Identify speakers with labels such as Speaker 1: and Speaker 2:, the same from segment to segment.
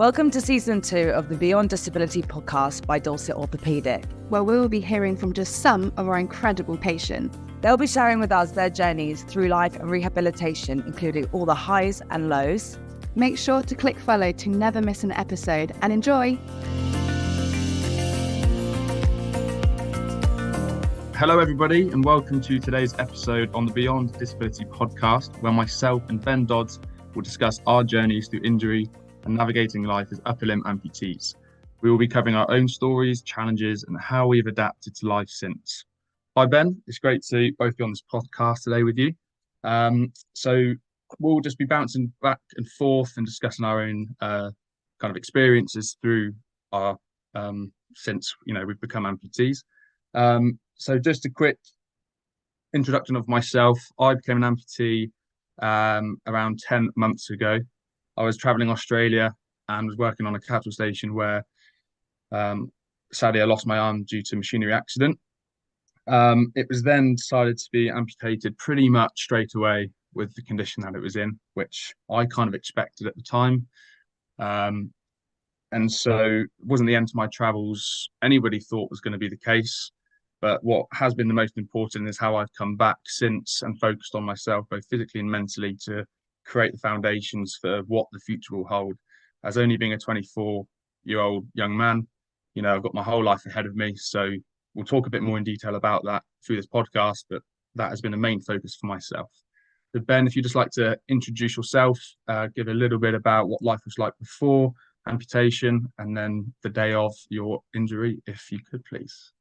Speaker 1: Welcome to Season 2 of the Beyond Disability podcast by Dorset Orthopaedic,
Speaker 2: where we will be hearing from just some of our incredible patients.
Speaker 1: They'll be sharing with us their journeys through life and rehabilitation, including all the highs and lows.
Speaker 2: Make sure to click follow to never miss an episode, and enjoy!
Speaker 3: Hello everybody, and welcome to today's episode on the Beyond Disability podcast, where myself and Ben Dodds will discuss our journeys through injury and navigating life as upper limb amputees. We will be covering our own stories, challenges, and how we've adapted to life since. Hi Ben, it's great to both be on this podcast today with you. So we'll just be bouncing back and forth and discussing our own kind of experiences through our since we've become amputees. So just a quick introduction of myself. I became an amputee around 10 months ago. I was traveling Australia and was working on a cattle station where sadly I lost my arm due to a machinery accident. It was then decided to be amputated pretty much straight away with the condition that it was in, which I kind of expected at the time. And so it wasn't the end to my travels anybody thought was going to be the case. But what has been the most important is how I've come back since and focused on myself, both physically and mentally, to create the foundations for what the future will hold. As only being a 24-year-old young man, I've got my whole life ahead of me. So we'll talk a bit more in detail about that through this podcast, but that has been a main focus for myself. So Ben, if you'd just like to introduce yourself, give a little bit about what life was like before amputation and then the day of your injury, if you could, please.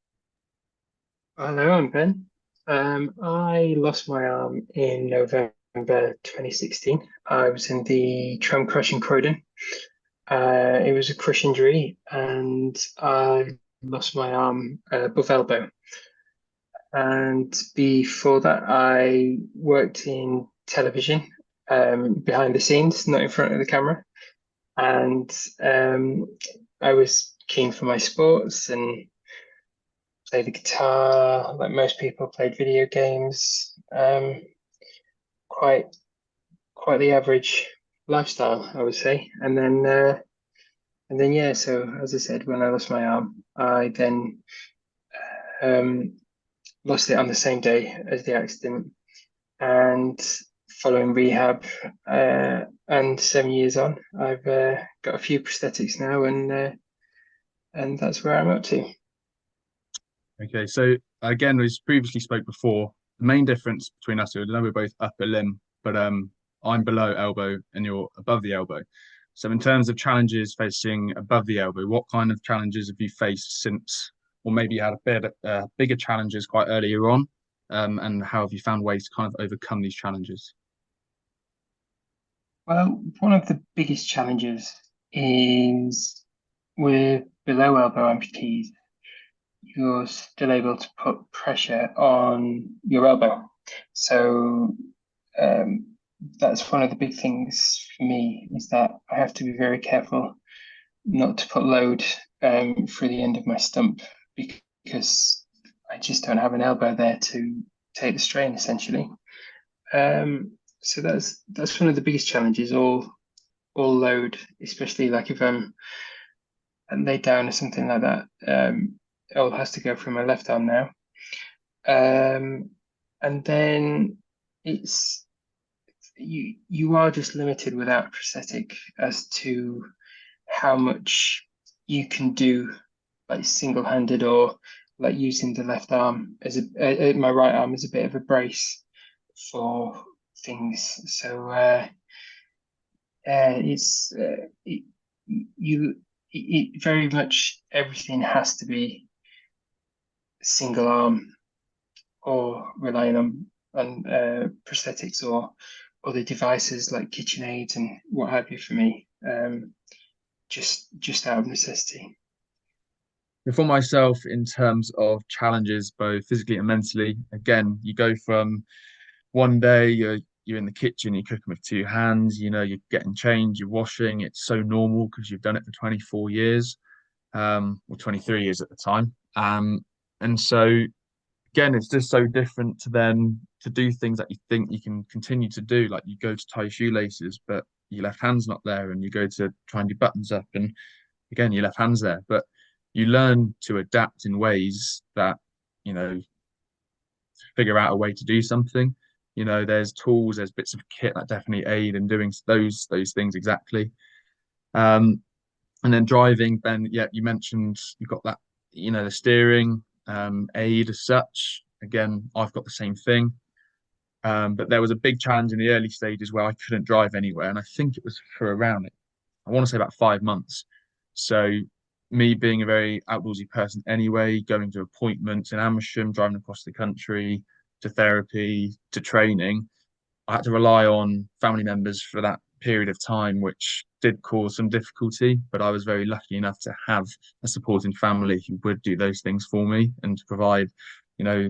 Speaker 4: Hello, I'm Ben. I lost my arm in November 2016. I was in the tram crash in Croydon. It was a crush injury, and I lost my arm above elbow. And before that, I worked in television, behind the scenes, not in front of the camera. And I was keen for my sports and played the guitar, like most people, played video games. Quite the average lifestyle, I would say. And then yeah. So as I said, when I lost my arm, I then lost it on the same day as the accident. And following rehab, and 7 years on, I've got a few prosthetics now, and that's where I'm up to.
Speaker 3: Okay, so again, we previously spoke before. The main difference between us two, I know we're both upper limb, but I'm below elbow and you're above the elbow. So in terms of challenges facing above the elbow, what kind of challenges have you faced since, or maybe you had a bit bigger challenges quite earlier on, and how have you found ways to kind of overcome these challenges?
Speaker 4: Well, one of the biggest challenges is with below elbow amputees, you're still able to put pressure on your elbow. So that's one of the big things for me, is that I have to be very careful not to put load through the end of my stump, because I just don't have an elbow there to take the strain, essentially. So that's one of the biggest challenges, all load, especially like if I'm laid down or something like that. It all has to go through my left arm now. And then it's you are just limited without a prosthetic as to how much you can do, like single-handed, or like using the left arm as my right arm as a bit of a brace for things. So it's it very much everything has to be single arm, or relying on prosthetics or other devices like KitchenAid and what have you for me, just out of necessity.
Speaker 3: For myself, in terms of challenges, both physically and mentally, again, you go from one day you're in the kitchen, you're cooking with two hands, you're getting changed, you're washing. It's so normal because you've done it for 24 years, or 23 years at the time. And so again, it's just so different to then to do things that you think you can continue to do, like you go to tie shoelaces, but your left hand's not there, and you go to try and do buttons up, and again, your left hand's there. But you learn to adapt in ways that, you know, figure out a way to do something. You know, there's tools, there's bits of kit that definitely aid in doing those things exactly. Um, and then driving, Ben, yeah, you mentioned you've got that, you know, the steering aid as such. Again, I've got the same thing. But there was a big challenge in the early stages where I couldn't drive anywhere, and I think it was for around, I want to say about 5 months. So me being a very outdoorsy person anyway, going to appointments in Amersham, driving across the country to therapy, to training, I had to rely on family members for that period of time, which did cause some difficulty. But I was very lucky enough to have a supporting family who would do those things for me and to provide, you know,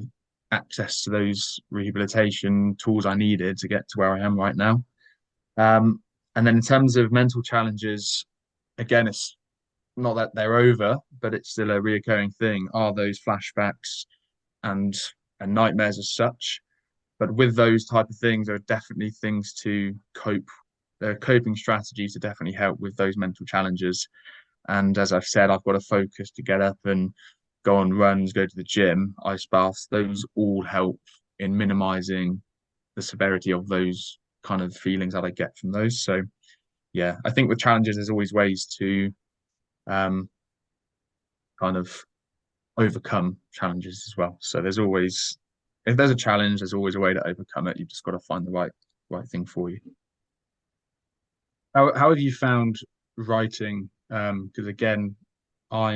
Speaker 3: access to those rehabilitation tools I needed to get to where I am right now. And then in terms of mental challenges, again, it's not that they're over, but it's still a reoccurring thing. Are those flashbacks and and nightmares as such? But with those type of things, there are definitely things to cope. There are coping strategies to definitely help with those mental challenges. And as I've said, I've got a focus to get up and go on runs, go to the gym, ice baths. Those all help in minimizing the severity of those kind of feelings that I get from those. So yeah, I think with challenges, there's always ways to um, kind of overcome challenges as well. So there's always, if there's a challenge, there's always a way to overcome it. You've just got to find the right thing for you. How have you found writing? Because again, I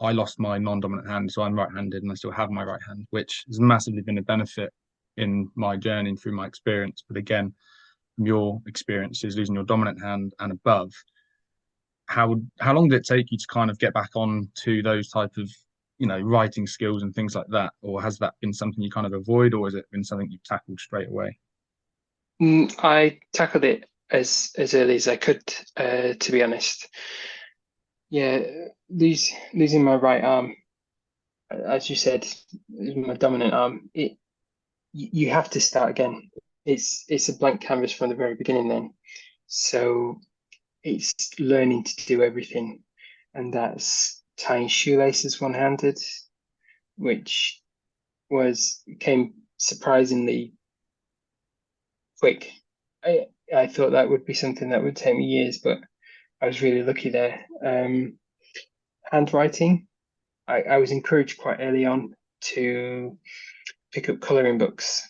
Speaker 3: lost my non-dominant hand, so I'm right-handed, and I still have my right hand, which has massively been a benefit in my journey and through my experience. But again, from your experiences, losing your dominant hand and above, how long did it take you to kind of get back on to those type of, you know, writing skills and things like that? Or has that been something you kind of avoid, or has it been something you've tackled straight away?
Speaker 4: I tackled it as early as I could, to be honest. Yeah, losing my right arm, as you said, is my dominant arm. You have to start again. It's a blank canvas from the very beginning then. So it's learning to do everything, and that's tying shoelaces one-handed, which came surprisingly quick. I thought that would be something that would take me years, but I was really lucky there. Handwriting, I was encouraged quite early on to pick up colouring books,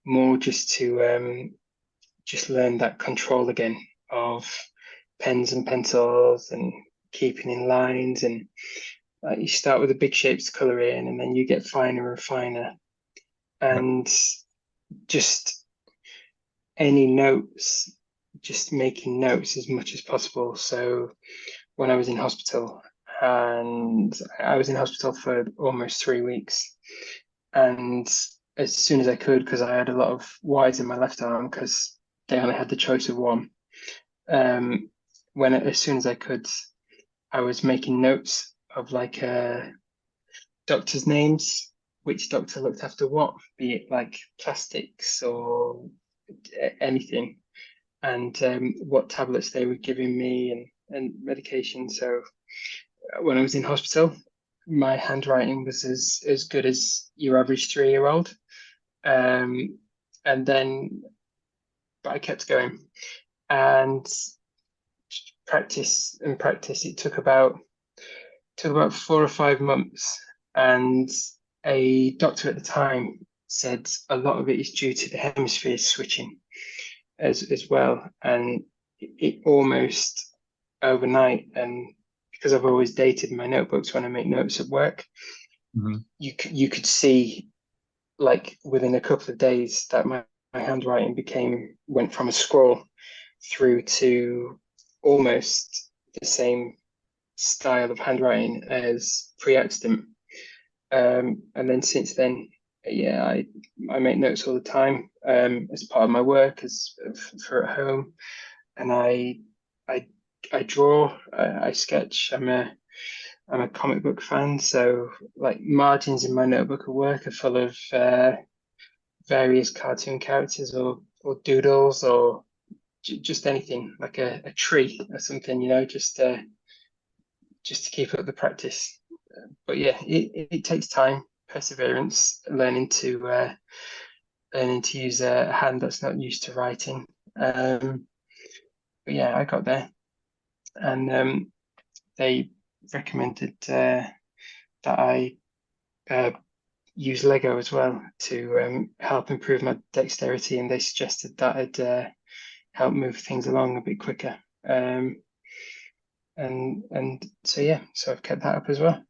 Speaker 4: more just to just learn that control again of pens and pencils and keeping in lines, and you start with the big shapes to colour in, and then you get finer and finer, and just any notes, just making notes as much as possible. So when I was in hospital, and I was in hospital for almost 3 weeks, and as soon as I could, because I had a lot of wides in my left arm, because they only had the choice of one. As soon as I could, I was making notes of like doctors' names, which doctor looked after what, be it like plastics or anything, and what tablets they were giving me and medication. So when I was in hospital, my handwriting was as good as your average 3-year-old. And then, but I kept going and practice and practice. It took about 4 or 5 months, and a doctor at the time said a lot of it is due to the hemispheres switching as well, and it almost overnight. And because I've always dated my notebooks when I make notes at work, you could see, like within a couple of days, that my handwriting went from a scroll through to almost the same style of handwriting as pre-accident. And then since then, yeah, I make notes all the time, as part of my work, as for at home, and I draw, I sketch. I'm a comic book fan, so like margins in my notebook at work are full of various cartoon characters or doodles or just anything like a tree or something, you know, just to keep up the practice. But yeah, it takes time, perseverance, learning to use a hand that's not used to writing. But yeah, I got there, and they recommended that I use Lego as well to help improve my dexterity, and they suggested that I'd help move things along a bit quicker. And so yeah, so I've kept that up as well.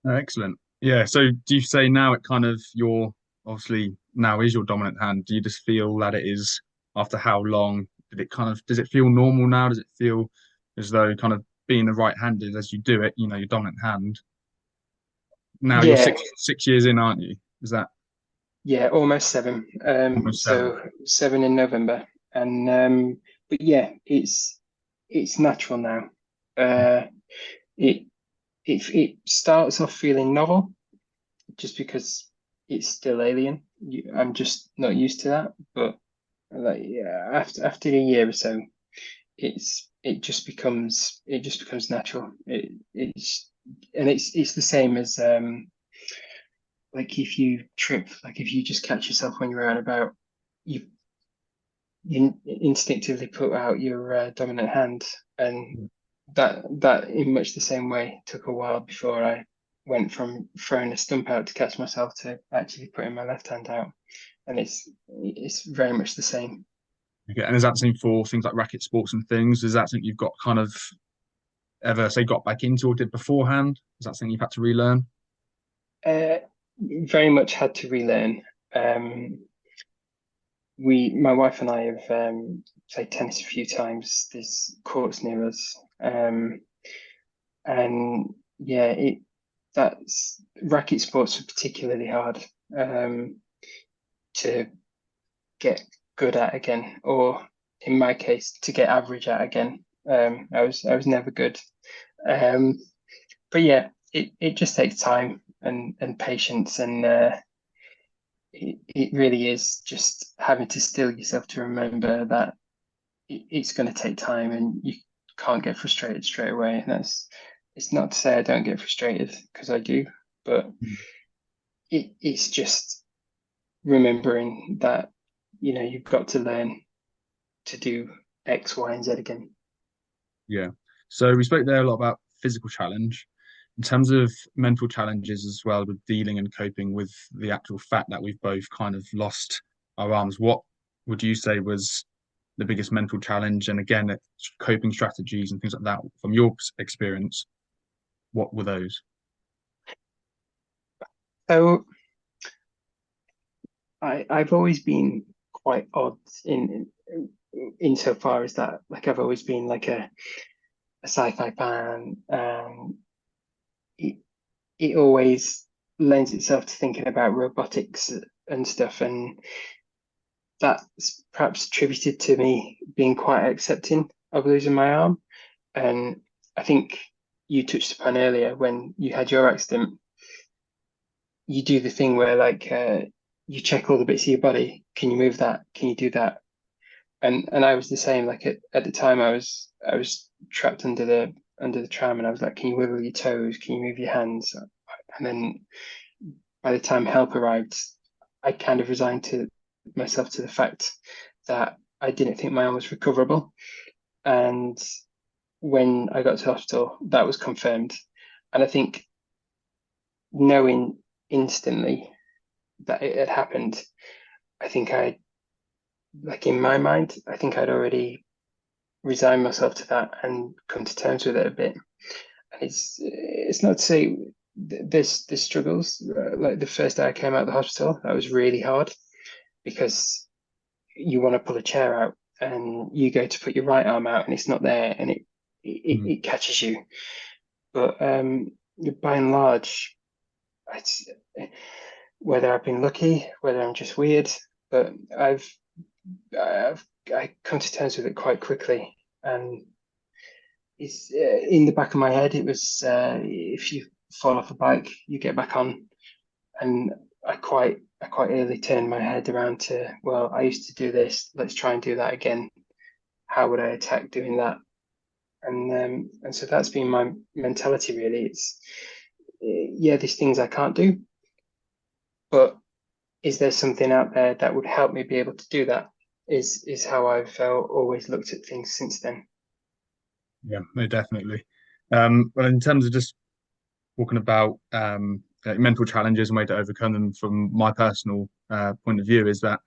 Speaker 3: Oh, excellent. Yeah. So do you say now it kind of your obviously now is your dominant hand? Do you just feel that it is after how long? Does it feel normal now? Does it feel as though kind of being the right-handed as you do it, your dominant hand? Now you're
Speaker 4: Yeah,
Speaker 3: six years in, aren't you? Is that
Speaker 4: yeah, almost seven.
Speaker 3: almost seven?
Speaker 4: So 7 in November, and but yeah, it's natural now. Uh, it it starts off feeling novel just because it's still alien. I'm just not used to that. But like yeah, after a year or so, it just becomes natural. It's the same as like if you trip, like if you just catch yourself when you're out and about, you you instinctively put out your dominant hand, and that in much the same way took a while before I went from throwing a stump out to catch myself to actually putting my left hand out, and it's very much the same.
Speaker 3: Okay. And is that the same for things like racket sports and things? Is that something you've got kind of ever say got back into or did beforehand? Is that something you've had to relearn?
Speaker 4: Uh, Very much had to relearn. Um, my wife and I have played tennis a few times. There's courts near us, and yeah, it that's racket sports are particularly hard to get good at again, or in my case, to get average at again. I was never good, um, but yeah, it just takes time and patience, and it really is just having to still yourself to remember that it's going to take time, and you can't get frustrated straight away. And it's not to say I don't get frustrated because I do, but it's just remembering that you've got to learn to do X, Y, and Z again.
Speaker 3: Yeah. So we spoke there a lot about physical challenge. In terms of mental challenges as well, with dealing and coping with the actual fact that we've both kind of lost our arms, what would you say was the biggest mental challenge? And again, coping strategies and things like that from your experience, what were those?
Speaker 4: So I've always been quite odd in insofar as that, like I've always been like a sci-fi fan. It it always lends itself to thinking about robotics and stuff, and that's perhaps attributed to me being quite accepting of losing my arm. And I think you touched upon earlier when you had your accident, you do the thing where like you check all the bits of your body. Can you move that? Can you do that? And I was the same. Like at the time, I was trapped under the tram, and I was like, "Can you wiggle your toes? Can you move your hands?" And then by the time help arrived, I kind of resigned to myself to the fact that I didn't think my arm was recoverable. And when I got to hospital, that was confirmed. And I think knowing instantly that it had happened, I think like in my mind, I think I'd already resigned myself to that and come to terms with it a bit. And it's not to say there's struggles. Like the first day I came out of the hospital, that was really hard because you want to pull a chair out and you go to put your right arm out and it's not there, and it catches you. But by and large, it's whether I've been lucky, whether I'm just weird, but I come to terms with it quite quickly, and it's in the back of my head. It was if you fall off a bike, you get back on, and I I quite early turned my head around to, well, I used to do this. Let's try and do that again. How would I attack doing that? And so that's been my mentality really. It's yeah, these things I can't do, but is there something out there that would help me be able to do that? Is how I've always looked at things since then.
Speaker 3: Yeah, no, definitely. Well, in terms of just talking about mental challenges and way to overcome them, from my personal point of view, is that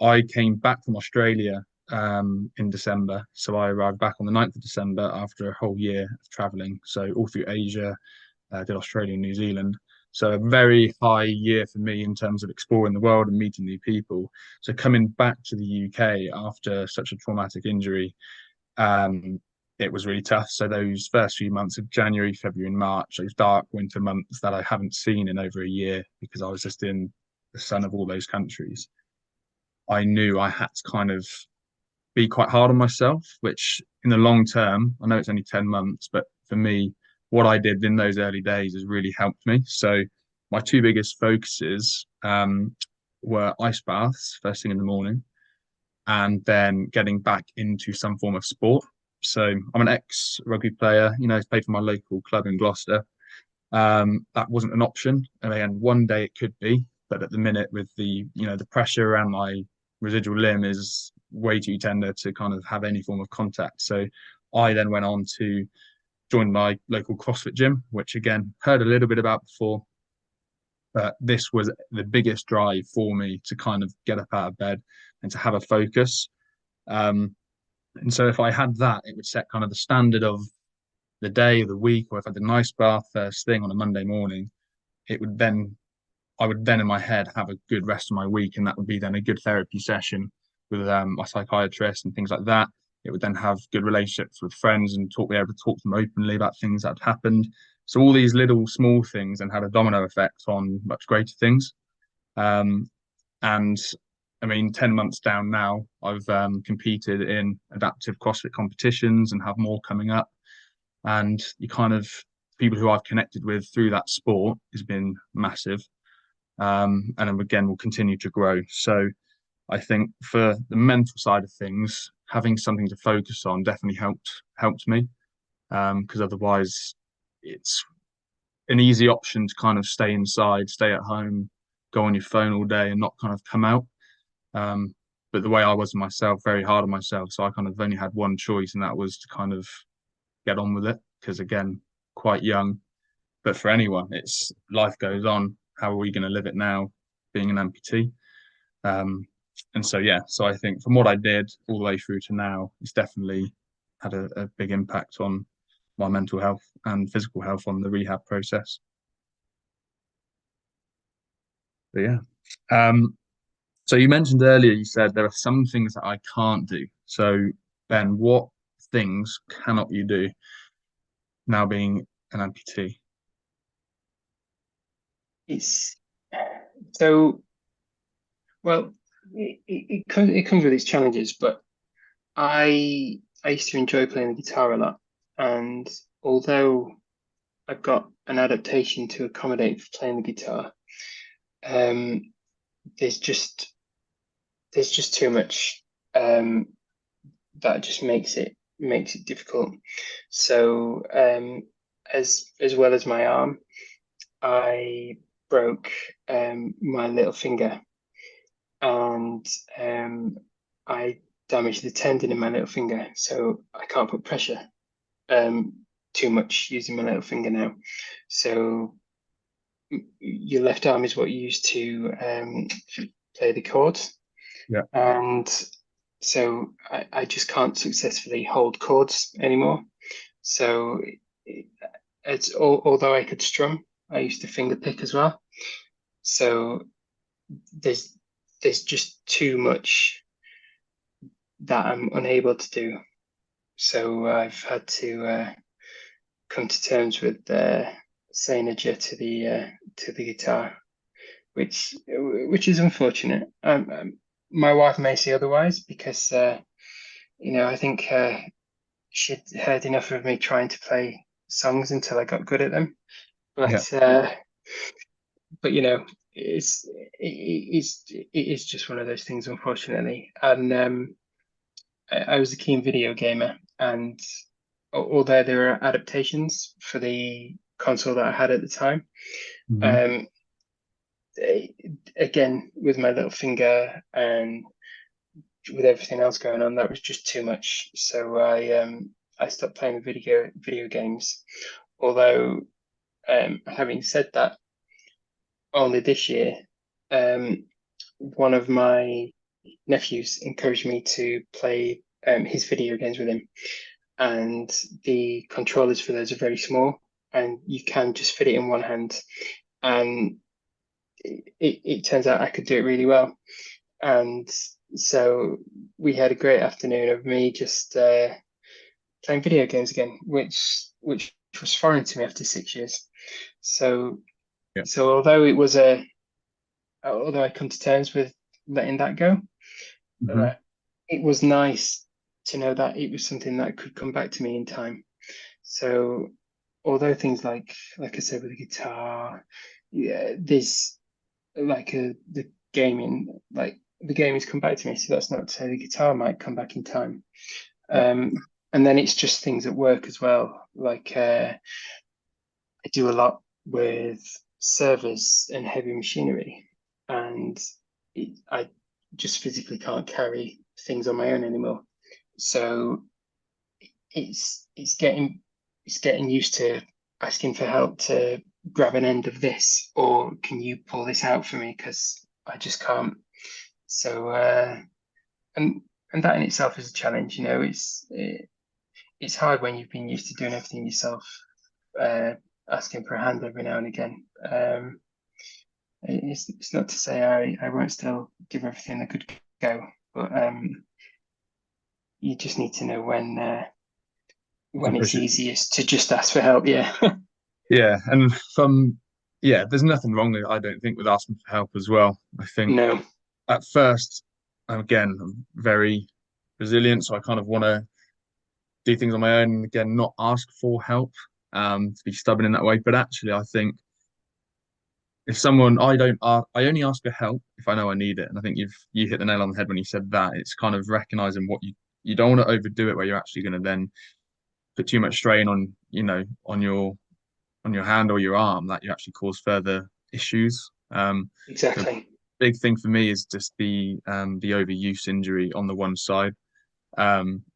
Speaker 3: I came back from Australia in December. So I arrived back on the 9th of December after a whole year of traveling. So all through Asia, did Australia and New Zealand. So a very high year for me in terms of exploring the world and meeting new people. So coming back to the UK after such a traumatic injury, um, it was really tough. So those first few months of January, February, and March, those dark winter months that I haven't seen in over a year because I was just in the sun of all those countries, I knew I had to kind of be quite hard on myself, which in the long term, I know it's only 10 months, but for me, what I did in those early days has really helped me. So my two biggest focuses were ice baths first thing in the morning, and then getting back into some form of sport. So I'm an ex-rugby player, played for my local club in Gloucester. That wasn't an option. And again, one day it could be, but at the minute with the pressure around my residual limb is way too tender to kind of have any form of contact. So I then went on to join my local CrossFit gym, which again, heard a little bit about before, but this was the biggest drive for me to kind of get up out of bed and to have a focus. And so if I had that, it would set kind of the standard of the day, of the week, or if I had a nice bath first thing on a Monday morning, I would then in my head have a good rest of my week, and that would be then a good therapy session with my psychiatrist and things like that. It would then have good relationships with friends and be able to talk to them openly about things that had happened. So all these little small things and had a domino effect on much greater things. And I mean, 10 months down now, I've competed in adaptive CrossFit competitions and have more coming up. And you kind of people who I've connected with through that sport has been massive. And again, will continue to grow. So I think for the mental side of things, having something to focus on definitely helped me. Because otherwise it's an easy option to kind of stay inside, stay at home, go on your phone all day and not kind of come out. But the way I was myself, very hard on myself. So I kind of only had one choice, and that was to kind of get on with it. Because again, quite young. But for anyone, it's life goes on. How are we going to live it now, being an amputee? And so, yeah, so I think from what I did all the way through to now, it's definitely had a big impact on my mental health and physical health on the rehab process. But yeah. So you mentioned earlier, you said there are some things that I can't do. So Ben, what things cannot you do now being an amputee?
Speaker 4: It's so well. It comes with its challenges, but I used to enjoy playing the guitar a lot, and although I've got an adaptation to accommodate for playing the guitar, um, there's just too much that just makes it difficult. So as well as my arm, I broke my little finger, and I damaged the tendon in my little finger, so I can't put pressure too much using my little finger now. So your left arm is what you use to play the chords.
Speaker 3: Yeah.
Speaker 4: And so I just can't successfully hold chords anymore. So although I could strum, I used to finger pick as well. So there's just too much that I'm unable to do. So I've had to come to terms with saying adieu to the guitar, which is unfortunate. My wife may say otherwise because I think she'd heard enough of me trying to play songs until I got good at them. But
Speaker 3: Yeah.
Speaker 4: but it is just one of those things, unfortunately. And I was a keen video gamer, and although there were adaptations for the console that I had at the time,
Speaker 3: Mhm.
Speaker 4: um, again with my little finger and with everything else going on, that was just too much. So I stopped playing video games. Although having said that, only this year, um, one of my nephews encouraged me to play his video games with him, and the controllers for those are very small, and you can just fit it in one hand. And it turns out I could do it really well. And so we had a great afternoon of me just playing video games again, which was foreign to me after 6 years. So
Speaker 3: Yeah.
Speaker 4: so although I come to terms with letting that go,
Speaker 3: Mhm.
Speaker 4: it was nice to know that it was something that could come back to me in time. So although things like I said with the guitar, yeah, there's the gaming, like the gaming's come back to me. So that's not to say the guitar might come back in time.
Speaker 3: Yeah.
Speaker 4: And then it's just things at work as well. Like I do a lot with servers and heavy machinery, and I just physically can't carry things on my own anymore. So it's getting used to asking for help to grab an end of this, or can you pull this out for me because I just can't. So and and that in itself is a challenge. It's hard when you've been used to doing everything yourself. Uh, Asking for a hand every now and again. It's not to say I won't still give everything a good go, but you just need to know
Speaker 3: To
Speaker 4: when it's
Speaker 3: push it.
Speaker 4: easiest to just ask for help. Yeah.
Speaker 3: Yeah, and there's nothing wrong with, I don't think, with asking for help as well. I think
Speaker 4: No.
Speaker 3: at first, again, I'm very resilient, so I kind of want to do things on my own and again not ask for help, to be stubborn in that way. But actually, I think if someone I don't ask, I only ask for help if I know I need it. And I think you hit the nail on the head when you said that. It's kind of recognizing what you don't want to overdo it where you're actually going to then put too much strain on, on your hand or your arm that you actually cause further issues. So
Speaker 4: Exactly.
Speaker 3: big thing for me is just the overuse injury on the one side,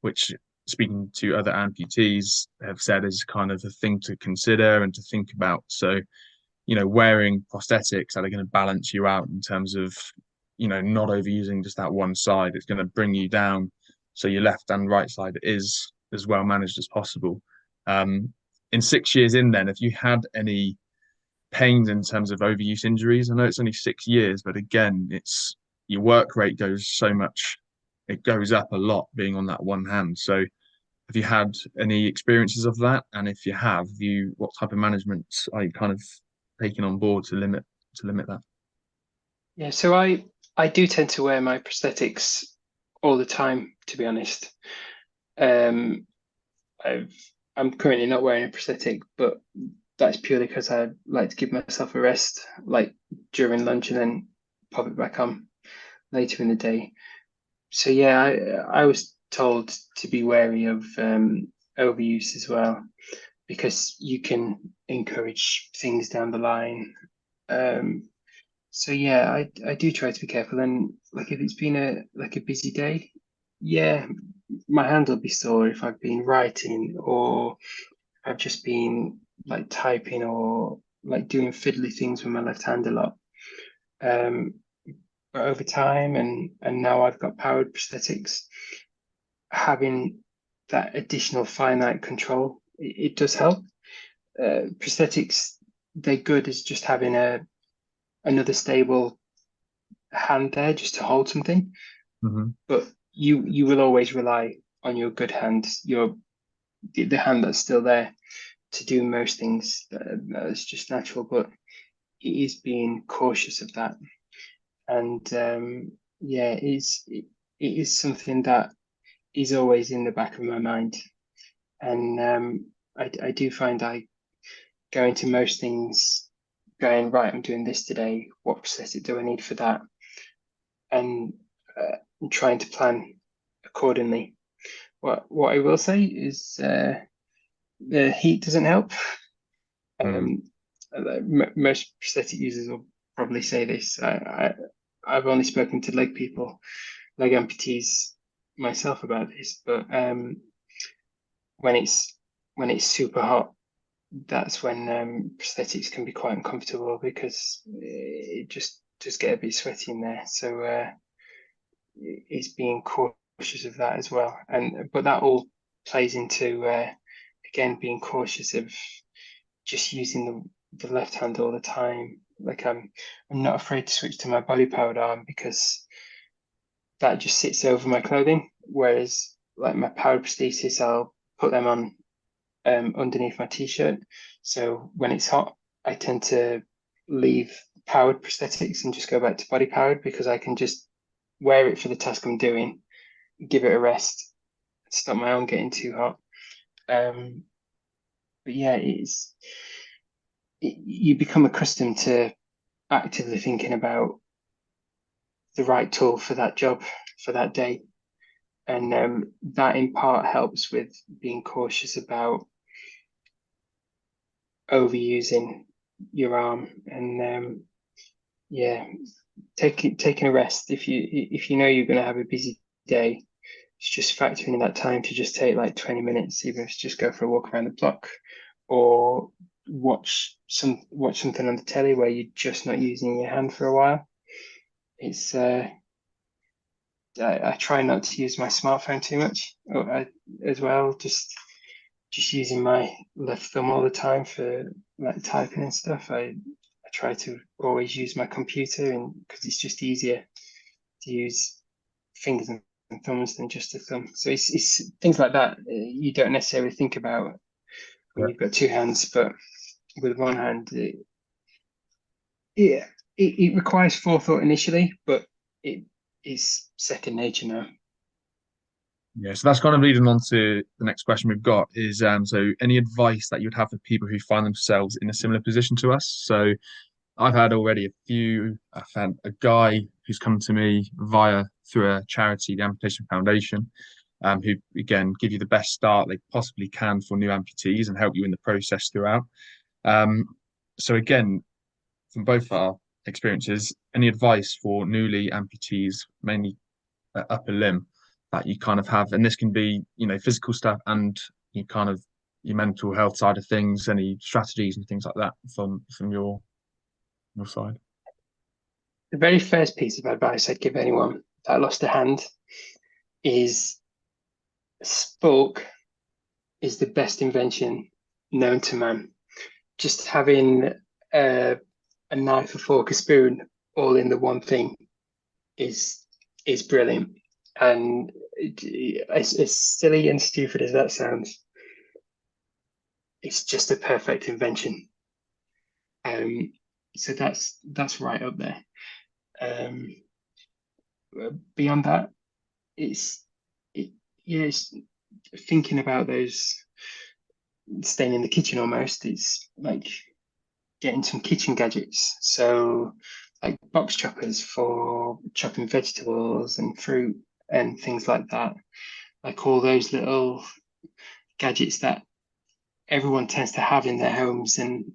Speaker 3: which speaking to other amputees have said is kind of a thing to consider and to think about. So, wearing prosthetics that are going to balance you out in terms of, not overusing just that one side. It's going to bring you down so your left and right side is as well managed as possible. In 6 years in, then, if you had any pains in terms of overuse injuries, I know it's only 6 years, but again, it's your work rate goes so much, it goes up a lot being on that one hand. So have you had any experiences of that? And if you have, what type of management are you kind of taking on board to limit that?
Speaker 4: Yeah. So I do tend to wear my prosthetics all the time, to be honest. Um, I've I'm currently not wearing a prosthetic, but that's purely because I like to give myself a rest, like during lunch, and then pop it back on later in the day. So yeah, I was told to be wary of overuse as well, because you can encourage things down the line. Um, so yeah, I do try to be careful. And like if it's been a busy day, yeah, my hand will be sore if I've been writing, or I've just been like typing, or like doing fiddly things with my left hand a lot. Um, but over time, and now I've got powered prosthetics, having that additional finite control, it does help. Prosthetics, they're good as just having another stable hand there just to hold something.
Speaker 3: Hmm.
Speaker 4: But you will always rely on your good hand, the hand that's still there to do most things. That's just natural, but it is being cautious of that. And yeah, it is something that is always in the back of my mind. And I do find I go into most things going, right, I'm doing this today. What prosthetic do I need for that? And trying to plan accordingly. What I will say is the heat doesn't help.
Speaker 3: Mm.
Speaker 4: Most prosthetic users will probably say this. I've only spoken to leg people, leg amputees myself about this, but when it's super hot, that's when prosthetics can be quite uncomfortable because it just get a bit sweaty in there. So it's being cautious of that as well. But that all plays into again being cautious of just using the left hand all the time. Like I'm not afraid to switch to my body powered arm because that just sits over my clothing. Whereas like my powered prosthesis, I'll put them on underneath my t-shirt. So when it's hot, I tend to leave powered prosthetics and just go back to body powered because I can just wear it for the task I'm doing, give it a rest, stop my arm getting too hot. But yeah, you become accustomed to actively thinking about the right tool for that job for that day, and that in part helps with being cautious about overusing your arm and yeah, taking a rest if you know you're going to have a busy day. It's just factoring in that time to just take like 20 minutes, even if it's just go for a walk around the block or watch something on the telly where you're just not using your hand for a while. It's I try not to use my smartphone too much as well. Just using my left thumb all the time for like typing and stuff. I try to always use my computer and because it's just easier to use fingers and thumbs than just a thumb. So it's things like that you don't necessarily think about when
Speaker 3: Yeah.
Speaker 4: you've got two hands, but with one hand, yeah, it requires forethought initially, but it is second nature now.
Speaker 3: Yeah, so that's kind of leading on to the next question we've got is so any advice that you'd have for people who find themselves in a similar position to us? So I've had already a few. I've had a guy who's come to me through a charity, the Amputation Foundation, who again give you the best start they possibly can for new amputees and help you in the process throughout. Um, so again, from both our experiences, any advice for newly amputees, mainly upper limb, that you kind of have, and this can be, physical stuff and you kind of your mental health side of things, any strategies and things like that from your side.
Speaker 4: The very first piece of advice I'd give anyone that lost a hand is spoke is the best invention known to man. Just having a knife, a fork, a spoon, all in the one thing is brilliant. And as silly and stupid as that sounds, it's just a perfect invention. So that's right up there. Beyond that, it's thinking about those staying in the kitchen almost. It's like getting some kitchen gadgets. So like box choppers for chopping vegetables and fruit and things like that. Like all those little gadgets that everyone tends to have in their homes and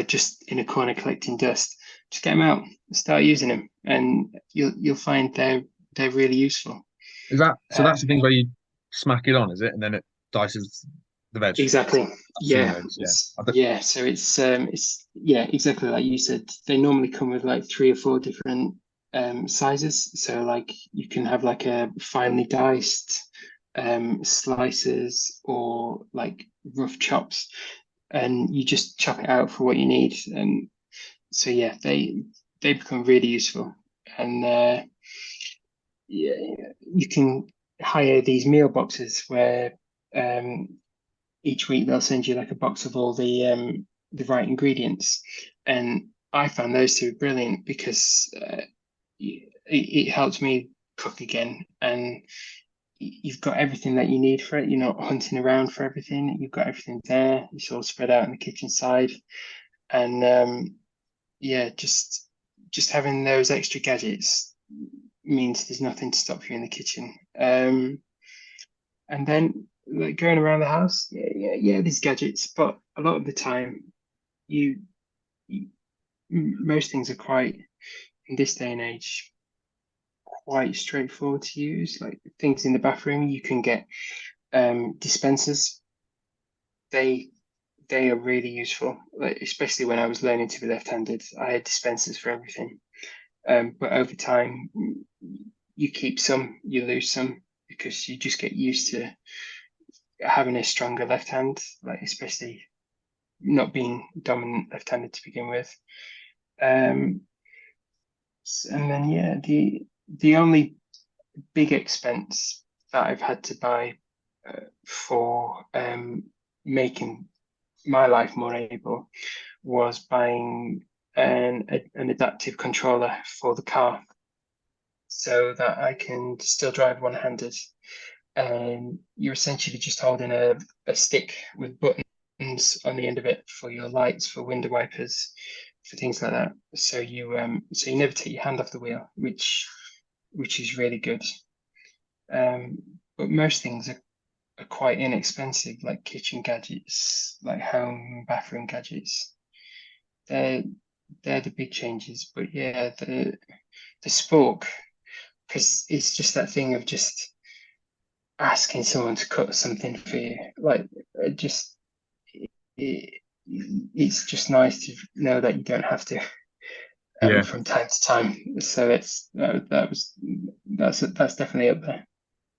Speaker 4: just in a corner collecting dust. Just get them out, start using them, and you'll find they're really useful.
Speaker 3: Is that so? That's the thing where you smack it on, is it, and then it dices the veg.
Speaker 4: Exactly.
Speaker 3: I've seen
Speaker 4: Yeah.
Speaker 3: those, yeah.
Speaker 4: Yeah. So it's yeah, exactly like you said. They normally come with like 3 or 4 different sizes. So like you can have like a finely diced slices or like rough chops, and you just chop it out for what you need. And so yeah, they become really useful. And yeah, you can hire these meal boxes where each week they'll send you like a box of all the right ingredients, and I found those two brilliant because it helps me cook again, and you've got everything that you need for it. You're not hunting around for everything. You've got everything there. It's all spread out on the kitchen side, and yeah, just having those extra gadgets means there's nothing to stop you in the kitchen. And then like going around the house, yeah, these gadgets, but a lot of the time, you, you most things are quite in this day and age quite straightforward to use. Like things in the bathroom, you can get dispensers. They they are really useful, like, especially when I was learning to be left-handed. I had dispensers for everything. But over time, you keep some, you lose some because you just get used to having a stronger left hand, like especially not being dominant left-handed to begin with. Um, and then yeah, the only big expense that I've had to buy for making my life more able was buying an adaptive controller for the car so that I can still drive one-handed. And you're essentially just holding a stick with buttons on the end of it for your lights, for window wipers, for things like that. So you never take your hand off the wheel, which is really good. Um, but most things are quite inexpensive, like kitchen gadgets, like home bathroom gadgets. They're they're the big changes. But yeah, the spork, because it's just that thing of just asking someone to cut something for you. Like it, it's just nice to know that you don't have to
Speaker 3: Yeah.
Speaker 4: from time to time. So that's definitely up there.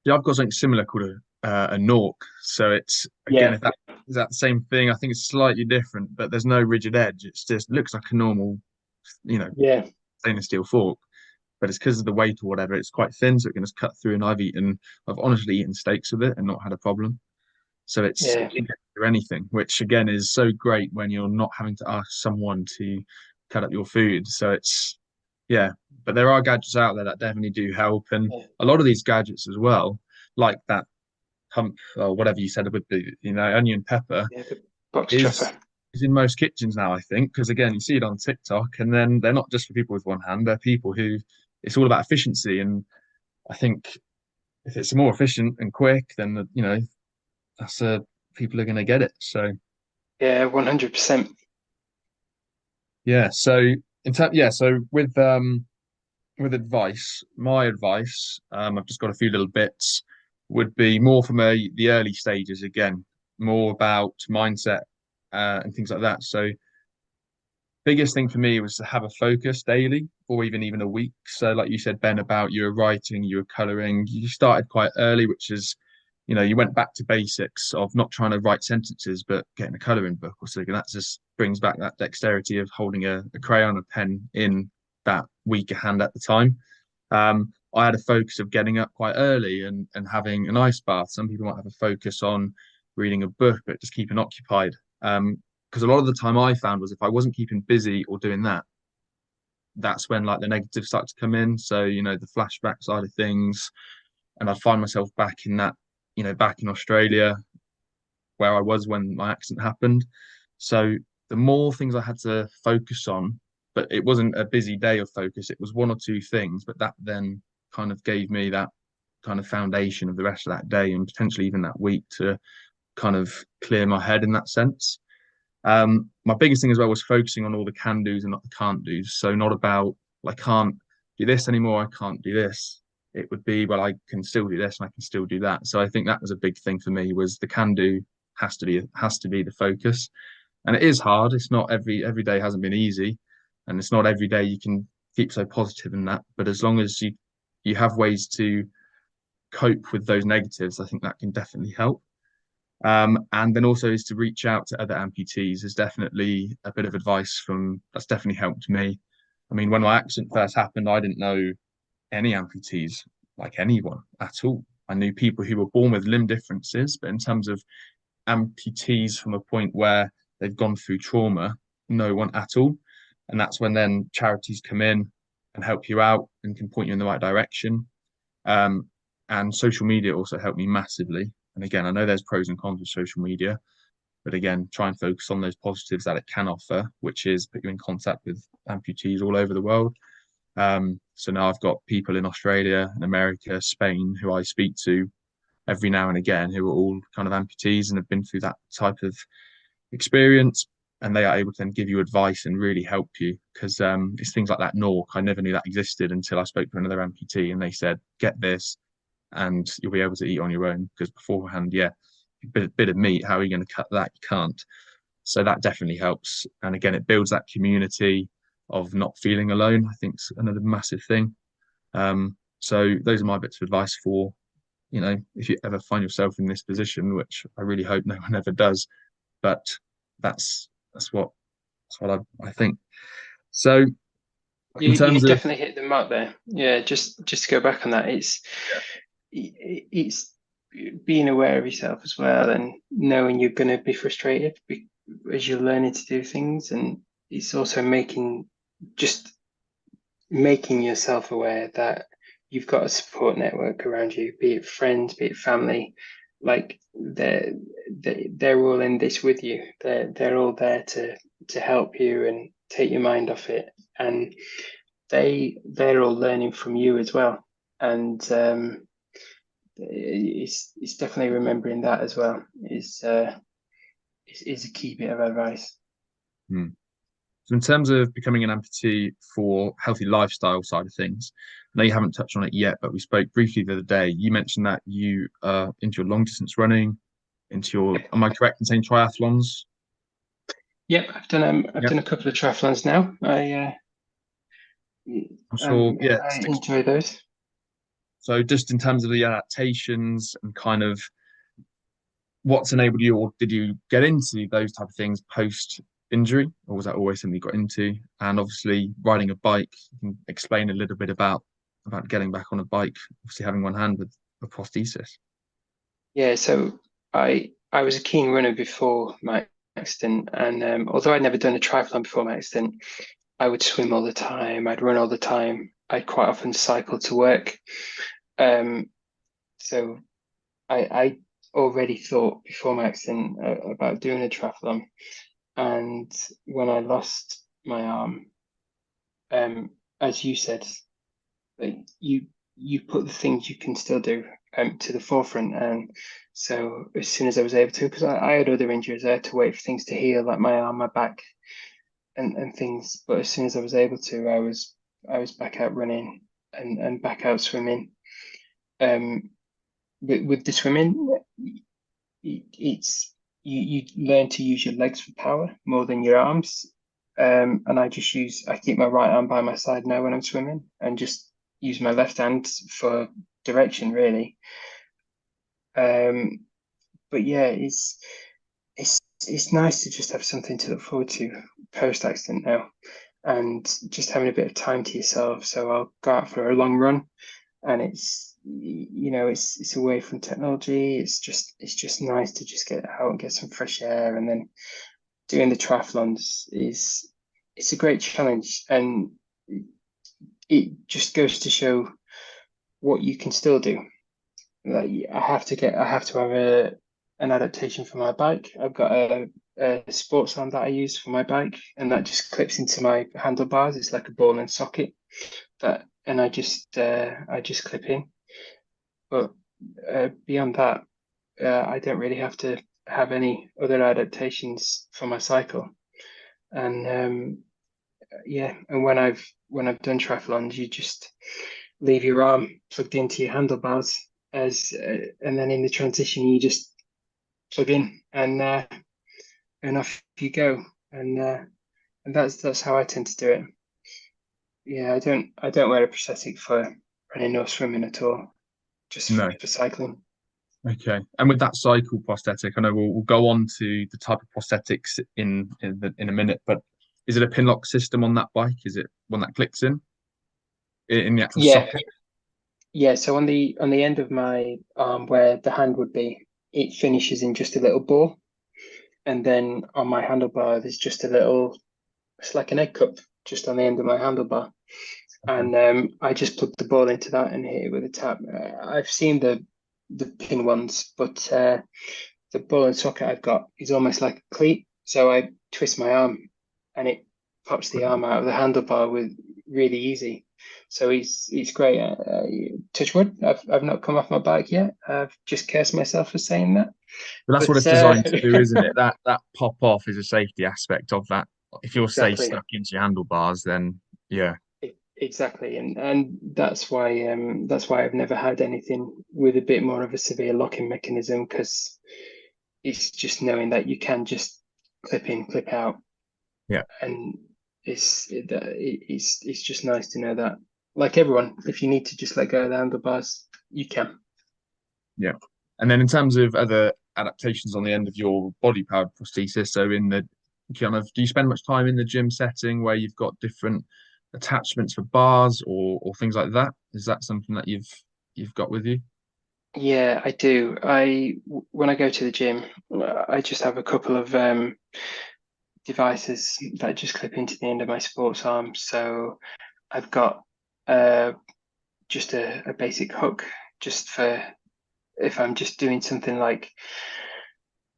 Speaker 3: Yeah, I've got something similar called a Nork. So it's again,
Speaker 4: Yeah,
Speaker 3: if that is that the same thing, I think it's slightly different, but there's no rigid edge. It's just looks like a normal, you know,
Speaker 4: yeah,
Speaker 3: stainless steel fork, but it's because of the weight or whatever, it's quite thin, so it can just cut through. And I've honestly eaten steaks with it and not had a problem. So
Speaker 4: yeah,
Speaker 3: it can get through anything, which again is so great when you're not having to ask someone to cut up your food. So yeah, but there are gadgets out there that definitely do help, and
Speaker 4: yeah,
Speaker 3: a lot of these gadgets as well, like that pump or whatever you said with the onion pepper,
Speaker 4: yeah. The box
Speaker 3: is
Speaker 4: chopper.
Speaker 3: is in most kitchens now, I think, because again, you see it on TikTok, and then they're not just for people with one hand; they're people who it's all about efficiency, and I think if it's more efficient and quick, then that's people are going to get it. So
Speaker 4: Yeah, 100%.
Speaker 3: yeah, so so with advice, my advice, I've just got a few little bits, would be more from the early stages again, more about mindset and things like that. So biggest thing for me was to have a focus daily or even a week. So like you said, Ben, about you were writing, you were coloring, you started quite early, which is, you went back to basics of not trying to write sentences, but getting a coloring book or something. That just brings back that dexterity of holding a crayon, a pen in that weaker hand at the time. I had a focus of getting up quite early and having an ice bath. Some people might have a focus on reading a book, but just keeping occupied. Because a lot of the time I found was if I wasn't keeping busy or doing that, that's when like the negatives start to come in. So, the flashback side of things. And I find myself back in that, back in Australia where I was when my accident happened. So the more things I had to focus on, but it wasn't a busy day of focus, it was one or two things, but that then kind of gave me that kind of foundation of the rest of that day and potentially even that week to kind of clear my head in that sense. My biggest thing as well was focusing on all the can do's and not the can't do's. So not about, well, I can't do this anymore, I can't do this. It would be, well, I can still do this and I can still do that. So I think that was a big thing for me was the can do has to be the focus. And it is hard. It's not every day hasn't been easy. And it's not every day you can keep so positive in that. But as long as you have ways to cope with those negatives, I think that can definitely help. And then also is to reach out to other amputees is definitely a bit of advice that's definitely helped me. I mean, when my accident first happened, I didn't know any amputees, like anyone at all. I knew people who were born with limb differences, but in terms of amputees from a point where they've gone through trauma, no one at all. And that's when then charities come in and help you out and can point you in the right direction. Um, and social media also helped me massively. And again, I know there's pros and cons with social media, But again, try and focus on those positives that it can offer, which is put you in contact with amputees all over the world. So now I've got people in Australia and America, Spain, who I speak to every now and again, who are all kind of amputees and have been through that type of experience, and they are able to then give you advice and really help you, because it's things like that NORC. I never knew that existed until I spoke to another amputee, and they said, get this and you'll be able to eat on your own, because beforehand, yeah, bit of meat, how are you going to cut that? You can't. So that definitely helps. And again, it builds that community of not feeling alone. I think it's another massive thing. So those are my bits of advice for, if you ever find yourself in this position, which I really hope no one ever does, but that's what I think. So in
Speaker 4: You
Speaker 3: terms of,
Speaker 4: definitely hit the mark there. Yeah, just to go back on that, it's being aware of yourself as well, and knowing you're going to be frustrated as you're learning to do things, and it's also making yourself aware that you've got a support network around you, be it friends, be it family. Like they're all in this with you. They're all there to help you and take your mind off it, and they're all learning from you as well. And it's definitely remembering that as well is a key bit of advice.
Speaker 3: So in terms of becoming an amputee for healthy lifestyle side of things, I know you haven't touched on it yet, but we spoke briefly the other day. You mentioned that you are into your long distance running, am I correct in saying triathlons?
Speaker 4: Yep, I've done
Speaker 3: Yep.
Speaker 4: a couple of triathlons now.
Speaker 3: I'm sure, yeah.
Speaker 4: I enjoy those.
Speaker 3: So just in terms of the adaptations and kind of what's enabled you, or did you get into those type of things post injury, or was that always something you got into? And obviously riding a bike, you can explain a little bit about getting back on a bike, obviously having one hand with a prosthesis.
Speaker 4: Yeah, so I was a keen runner before my accident, and although I'd never done a triathlon before my accident, I would swim all the time, I'd run all the time, I'd quite often cycle to work. So I already thought before my accident about doing a triathlon. And when I lost my arm, as you said, like you put the things you can still do to the forefront. And so as soon as I was able to, because I had other injuries, I had to wait for things to heal, like my arm, my back, and things. But as soon as I was able to, I was back out running and back out swimming. With the swimming, it's you learn to use your legs for power more than your arms. And I keep my right arm by my side now when I'm swimming, and just use my left hand for direction, really. But yeah, it's nice to just have something to look forward to post accident now, and just having a bit of time to yourself. So I'll go out for a long run, and it's away from technology. It's just nice to just get out and get some fresh air. And then doing the triathlons it's a great challenge, and it just goes to show what you can still do. Like I have to have an adaptation for my bike. I've got a sports arm that I use for my bike, and that just clips into my handlebars. It's like a ball and socket and I just clip in. But beyond that, I don't really have to have any other adaptations for my cycle. And and when I've done triathlons, you just leave your arm plugged into your handlebars and then in the transition you just plug in and off you go. And that's how I tend to do it. Yeah, I don't wear a prosthetic for running or swimming at all, just for cycling.
Speaker 3: Okay. And with that cycle prosthetic, I know we'll go on to the type of prosthetics in a minute, but is it a pin lock system on that bike? Is it one that clicks in the actual socket?
Speaker 4: Yeah. So on the end of my arm where the hand would be, it finishes in just a little ball, and then on my handlebar there's just it's like an egg cup just on the end of my handlebar.
Speaker 3: Okay.
Speaker 4: And I just plug the ball into that and hit it with a tap. I've seen the pin ones, but the ball and socket I've got is almost like a cleat. So I twist my arm and it pops the arm out of the handlebar with really easy. So it's great. Touch wood, I've not come off my bike yet. I've just cursed myself for saying that.
Speaker 3: But that's what
Speaker 4: But
Speaker 3: it's designed to do, isn't it? That pop off is a safety aspect of that. If you're say
Speaker 4: exactly.
Speaker 3: stuck into your handlebars, then yeah.
Speaker 4: Exactly, and that's why I've never had anything with a bit more of a severe locking mechanism, because it's just knowing that you can just clip in, clip out,
Speaker 3: Yeah.
Speaker 4: and it's just nice to know that, like everyone, if you need to just let go of the handlebars, you can.
Speaker 3: Yeah. And then in terms of other adaptations on the end of your body powered prosthesis, so in the kind of, do you spend much time in the gym setting where you've got different attachments for bars or things like that? Is that something that you've got with you?
Speaker 4: Yeah, I do. When I go to the gym, I just have a couple of devices that just clip into the end of my sports arm. So I've got uh, just a basic hook, just for if I'm just doing something like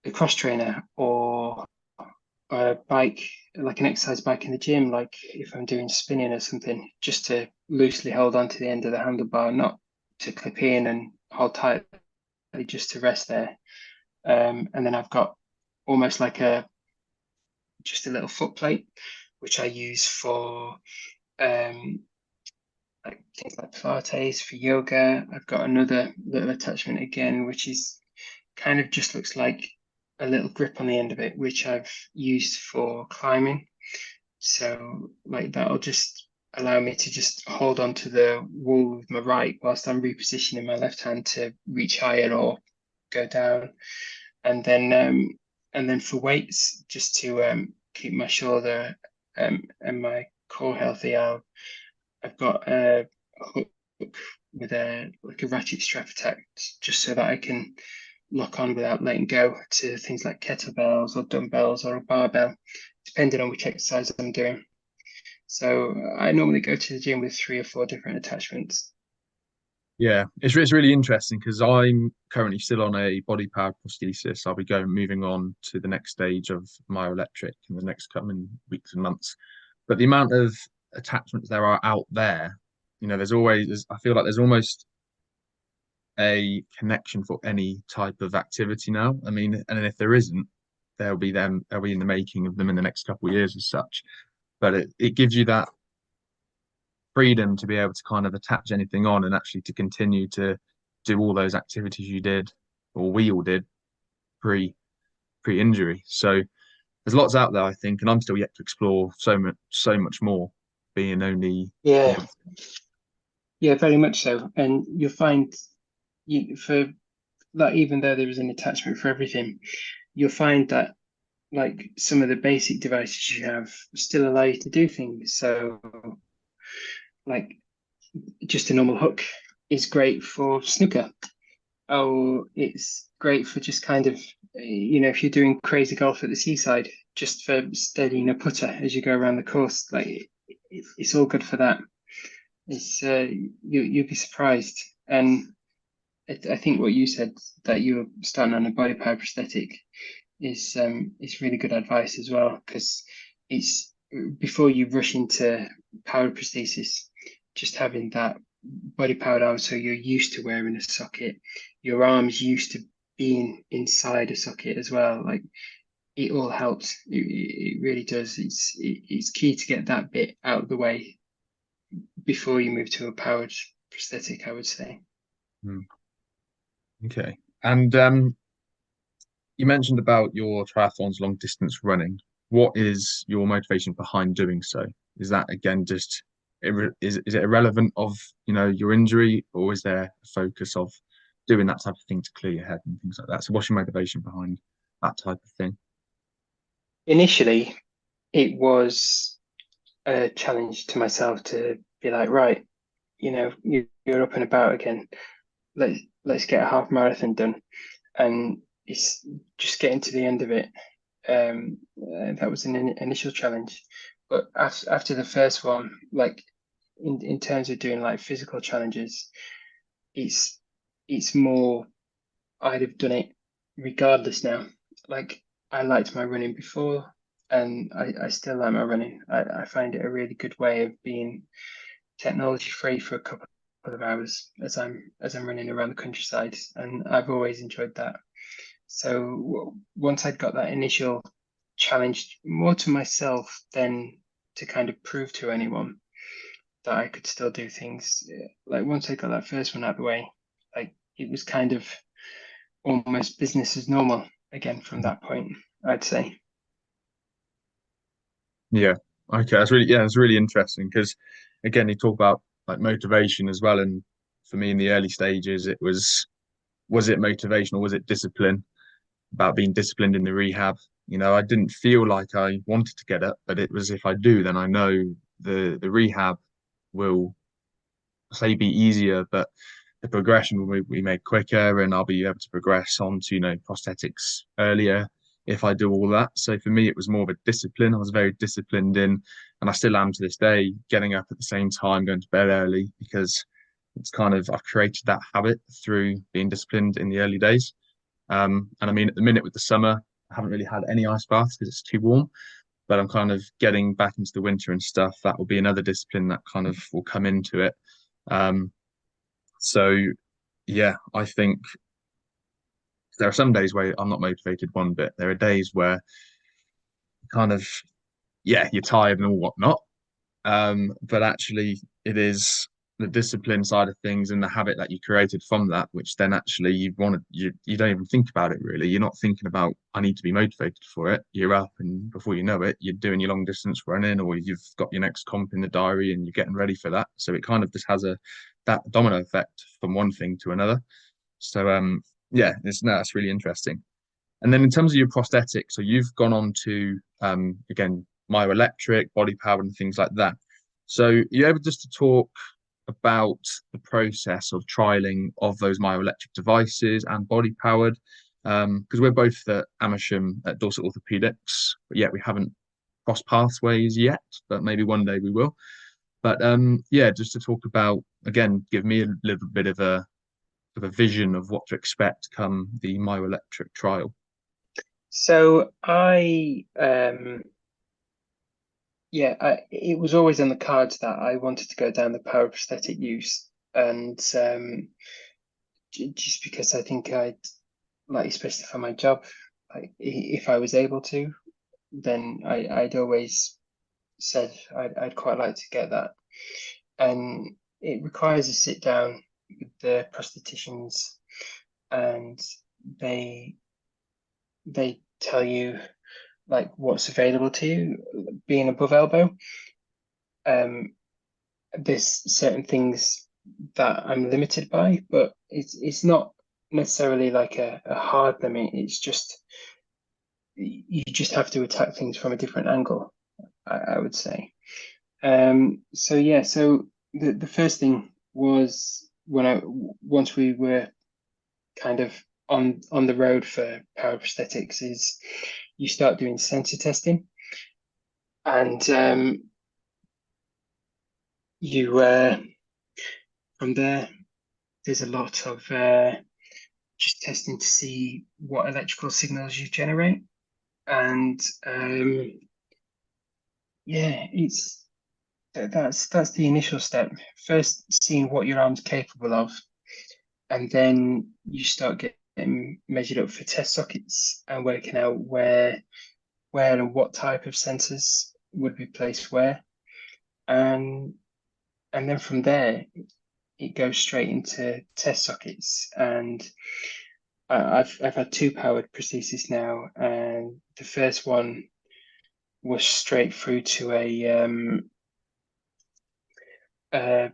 Speaker 4: a cross trainer or a bike, like an exercise bike in the gym, like if I'm doing spinning or something, just to loosely hold on to the end of the handlebar, not to clip in and hold tight, just to rest there. And then I've got almost like a just a little foot plate, which I use for um, like things like Pilates, for yoga. I've got another little attachment again, which is kind of just looks like a little grip on the end of it, which I've used for climbing. So like that'll just allow me to just hold on to the wall with my right whilst I'm repositioning my left hand to reach higher or go down. And then for weights, just to keep my shoulder and my core healthy, I've got a hook with a like a ratchet strap attached, just so that I can lock on without letting go to things like kettlebells or dumbbells or a barbell, depending on which exercise I'm doing. So I normally go to the gym with 3 or 4 different attachments.
Speaker 3: Yeah, it's really interesting because I'm currently still on a body powered prosthesis. I'll be moving on to the next stage of myoelectric in the next coming weeks and months. But the amount of attachments there are out there, I feel like there's almost a connection for any type of activity now. I mean, and if there isn't, they'll be in the making of them in the next couple of years as such. But it gives you that freedom to be able to kind of attach anything on and actually to continue to do all those activities you did or we all did pre injury. So there's lots out there, I think, and I'm still yet to explore so much more, being only
Speaker 4: Yeah, yeah, very much so. And you'll find for that, even though there is an attachment for everything, you'll find that like some of the basic devices you have still allow you to do things. So like just a normal hook is great for snooker. Oh, it's great for just kind of, if you're doing crazy golf at the seaside, just for steadying a putter as you go around the course. Like it's all good for that. It's you'll be surprised. And I think what you said, that you were starting on a body power prosthetic, is really good advice as well, because it's before you rush into power prosthesis, just having that body powered arm, so you're used to wearing a socket, your arms used to being inside a socket as well. Like it all helps. It really does. It's key to get that bit out of the way before you move to a powered prosthetic, I would say.
Speaker 3: Hmm. Okay. And you mentioned about your triathlons, long distance running. What is your motivation behind doing so? Is that again just is it irrelevant of your injury, or is there a focus of doing that type of thing to clear your head and things like that? So what's your motivation behind that type of thing?
Speaker 4: Initially, it was a challenge to myself to be like, right, you're up and about again. Let's get a half marathon done, and it's just getting to the end of it. That was an initial challenge, but after the first one, like in terms of doing like physical challenges, it's more I'd have done it regardless now. Like, I liked my running before, and I still like my running. I find it a really good way of being technology free for a couple of hours as I'm running around the countryside, and I've always enjoyed that. So once I'd got that initial challenge more to myself than to kind of prove to anyone that I could still do things, like once I got that first one out of the way, like it was kind of almost business as normal again from that point, I'd say.
Speaker 3: Yeah. Okay. That's really interesting because again, you talk about like motivation as well. And for me in the early stages, was it motivation or was it discipline? About being disciplined in the rehab. I didn't feel like I wanted to get up, but it was if I do, then I know the rehab will say be easier, but the progression will be made quicker, and I'll be able to progress on to prosthetics earlier if I do all that. So for me, it was more of a discipline. I was very disciplined in, and I still am to this day, getting up at the same time, going to bed early because it's kind of I've created that habit through being disciplined in the early days. And I mean, at the minute with the summer, I haven't really had any ice baths because it's too warm, but I'm kind of getting back into the winter and stuff. That will be another discipline that kind of will come into it. Um, so yeah, I think there are some days where I'm not motivated one bit. There are days where kind of, yeah, you're tired and all whatnot. But actually, it is the discipline side of things and the habit that you created from that, which then actually you don't even think about it really. You're not thinking about I need to be motivated for it. You're up and before you know it, you're doing your long distance running or you've got your next comp in the diary and you're getting ready for that. So it kind of just has that domino effect from one thing to another. So yeah, that's really interesting. And then in terms of your prosthetic, so you've gone on to again myoelectric, body power, and things like that. So you're able just to talk about the process of trialing of those myoelectric devices and body powered, because we're both at Amersham at Dorset Orthopaedics, but yet we haven't crossed pathways yet, but maybe one day we will. But yeah, just to talk about again, give me a little bit of a vision of what to expect come the myoelectric trial.
Speaker 4: So it was always on the cards that I wanted to go down the paraprosthetic use, and just because I think I'd like, especially for my job, like if I was able to, then I'd always said I'd quite like to get that, and it requires a sit down with the prostheticians, and they they tell you like what's available to you, being above elbow. There's certain things that I'm limited by, but it's not necessarily like a hard limit. It's just you just have to attack things from a different angle, I would say. So yeah, so the first thing was once we were kind of on the road for paraprosthetics is you start doing sensor testing, and you from there's a lot of just testing to see what electrical signals you generate, and yeah, it's that's the initial step. First, seeing what your arm's capable of, and then you start getting measured up for test sockets and working out where and what type of sensors would be placed where, and then from there it goes straight into test sockets. And I've had two powered prostheses now, and the first one was straight through to a uh,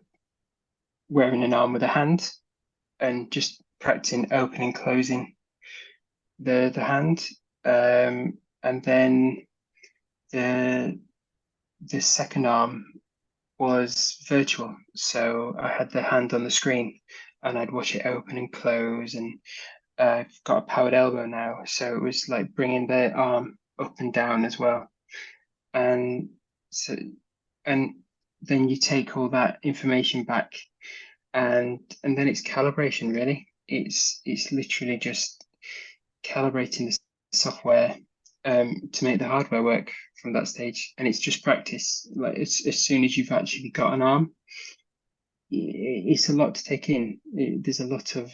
Speaker 4: wearing an arm with a hand and just practicing opening closing the hand, and then the the second arm was virtual. So I had the hand on the screen and I'd watch it open and close. And I've got a powered elbow now. So it was like bringing the arm up and down as well. And so, and then you take all that information back, and then it's calibration really. It's literally just calibrating the software to make the hardware work from that stage. And it's just practice. Like as soon as you've actually got an arm, it's a lot to take in. There's a lot of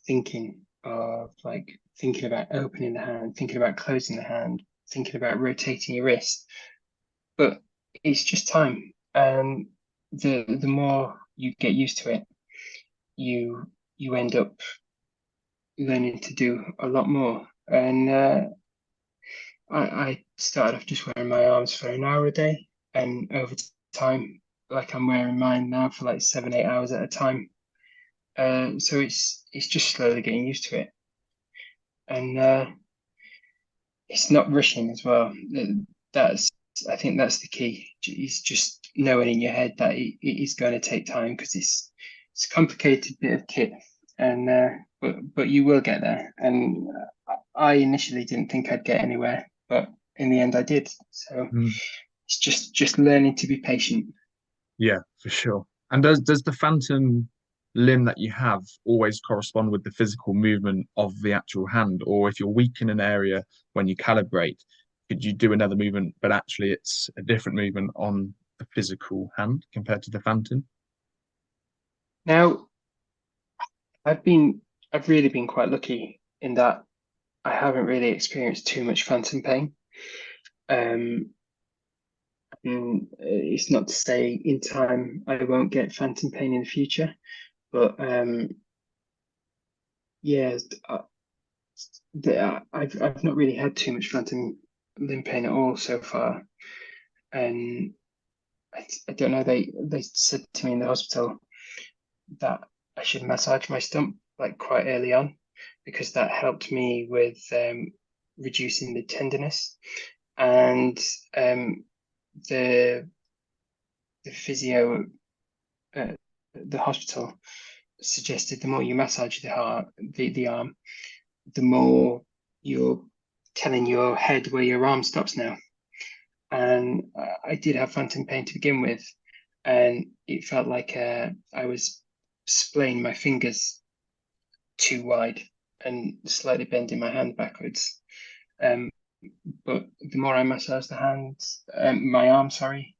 Speaker 4: thinking thinking about opening the hand, thinking about closing the hand, thinking about rotating your wrist. But it's just time. And the more you get used to it, you end up learning to do a lot more. And I started off just wearing my arms for an hour a day, and over time, like I'm wearing mine now for like 7, 8 hours at a time. So it's just slowly getting used to it, and it's not rushing as well. That's I think that's the key. It's just knowing in your head that it is going to take time because it's a complicated bit of kit, and but you will get there. And I initially didn't think I'd get anywhere, but in the end I did. So it's just learning to be patient.
Speaker 3: Yeah, for sure. And does the phantom limb that you have always correspond with the physical movement of the actual hand? Or if you're weak in an area when you calibrate, could you do another movement, but actually it's a different movement on the physical hand compared to the phantom?
Speaker 4: Now, I've really been quite lucky in that I haven't really experienced too much phantom pain. And it's not to say in time I won't get phantom pain in the future, but yeah, I've not really had too much phantom limb pain at all so far, and I don't know. They said to me in the hospital that I should massage my stump like quite early on because that helped me with reducing the tenderness, and the physio at the hospital suggested the more you massage the arm, the more you're telling your head where your arm stops now. And I did have phantom pain to begin with, and it felt like I was splaying my fingers too wide and slightly bending my hand backwards. But the more I massaged the hand, my arm, sorry,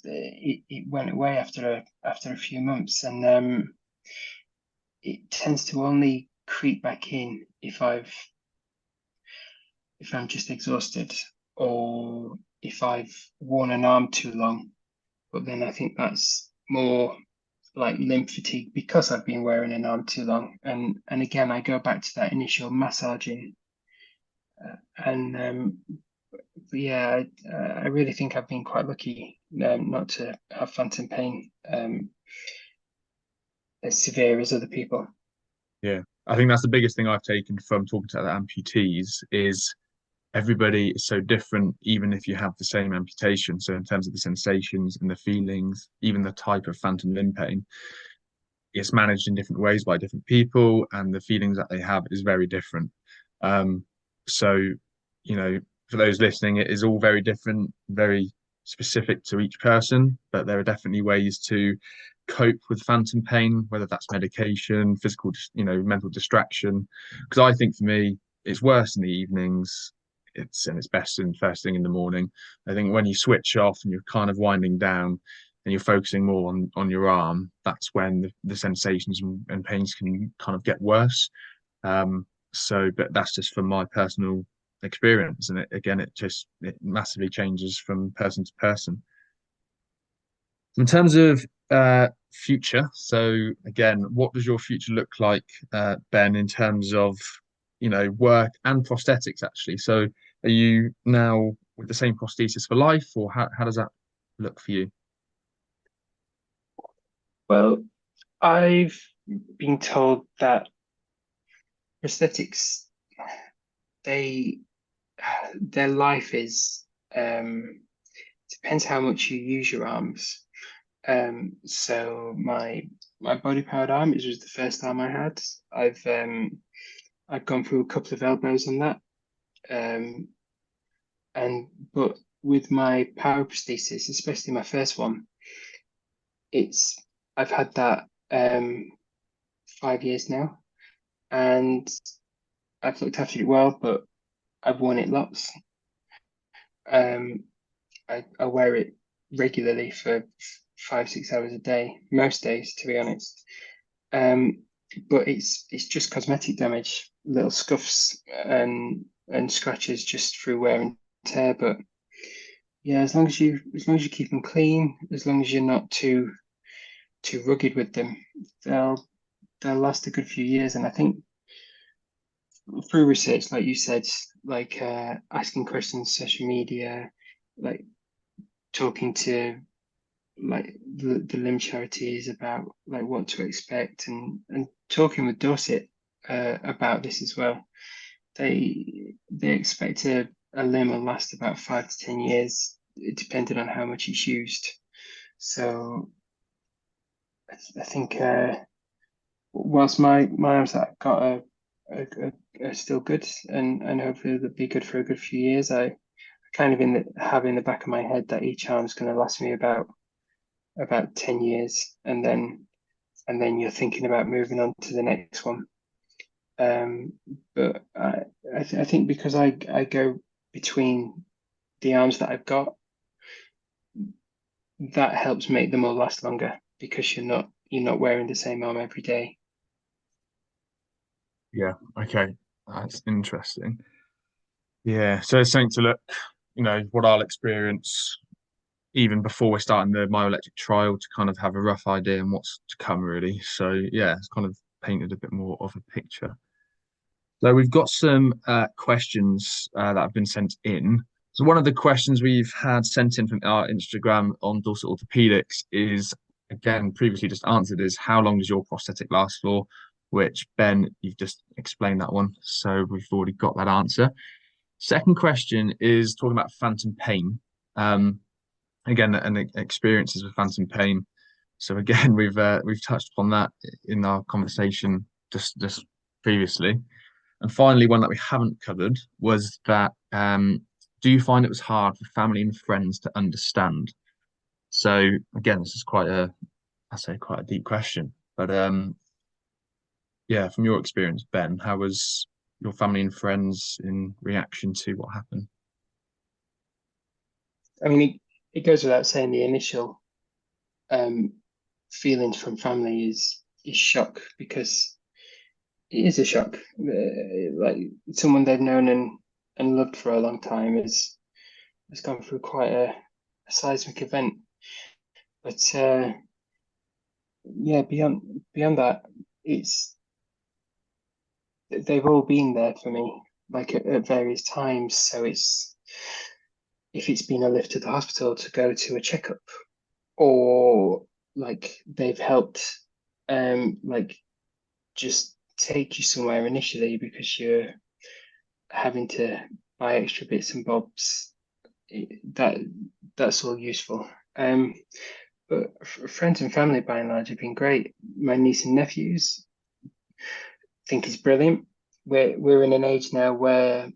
Speaker 4: it went away after a few months, and it tends to only creep back in if I'm just exhausted or if I've worn an arm too long. But then I think that's more like limb fatigue because I've been wearing an arm too long. And again, I go back to that initial massaging, and but yeah, I really think I've been quite lucky not to have phantom pain as severe as other people.
Speaker 3: Yeah, I think that's the biggest thing I've taken from talking to the amputees is everybody is so different, even if you have the same amputation. So in terms of the sensations and the feelings, even the type of phantom limb pain, it's managed in different ways by different people, and the feelings that they have is very different. So, for those listening, it is all very different, very specific to each person, but there are definitely ways to cope with phantom pain, whether that's medication, physical, mental distraction. Because I think for me, it's worse in the evenings. It's best in first thing in the morning. I think when you switch off and you're kind of winding down and you're focusing more on your arm, that's when the sensations and pains can kind of get worse. But that's just from my personal experience, and it massively changes from person to person. In terms of future, so again, what does your future look like, Ben, in terms of work and prosthetics actually? So are you now with the same prosthesis for life, or how does that look for you?
Speaker 4: Well, I've been told that prosthetics, they their life is depends how much you use your arms. So my body powered arm is the first arm I had. I've gone through a couple of elbows on that. But with my power prosthesis, especially my first one, I've had that 5 years now, and I've looked after it well, but I've worn it lots. I wear it regularly for 5-6 hours a day, most days, to be honest. But it's just cosmetic damage, little scuffs and scratches just through wear and tear. But yeah, as long as you keep them clean, as long as you're not too rugged with them, they'll last a good few years. And I think through research, like you said, like asking questions, social media, like talking to like the limb charities about like what to expect, and talking with Dorset about this as well. They expect a limb will last about 5 to 10 years, depending on how much it's used. So I think whilst my arms that I've got are still good, and hopefully they'll be good for a good few years, I kind of have in the back of my head that each arm's going to last me about 10 years, and then you're thinking about moving on to the next one. But I think because I go between the arms that I've got, that helps make them all last longer because you're not wearing the same arm every day.
Speaker 3: Yeah. Okay. That's interesting. Yeah. So it's something to look, what I'll experience even before we're starting the myoelectric trial to kind of have a rough idea on what's to come, really. So yeah, it's kind of painted a bit more of a picture. So we've got some questions that have been sent in. So one of the questions we've had sent in from our Instagram on Dorset Orthopaedics is, again, previously just answered, is how long does your prosthetic last for? Which, Ben, you've just explained that one. So we've already got that answer. Second question is talking about phantom pain. Again, and experiences with phantom pain. So again, we've touched upon that in our conversation just previously. And finally, one that we haven't covered was that do you find it was hard for family and friends to understand? So again, this is quite a deep question. But yeah, from your experience, Ben, how was your family and friends in reaction to what happened?
Speaker 4: I mean, it goes without saying the initial um, feelings from family is shock, because it is a shock. Like someone they've known and loved for a long time has gone through quite a seismic event. But yeah, beyond that, it's they've all been there for me, like at various times. So it's if it's been a lift to the hospital to go to a checkup, or like they've helped like just take you somewhere initially because you're having to buy extra bits and bobs, that that's all useful. But friends and family by and large have been great. My niece and nephews think it's brilliant. We're in an age now where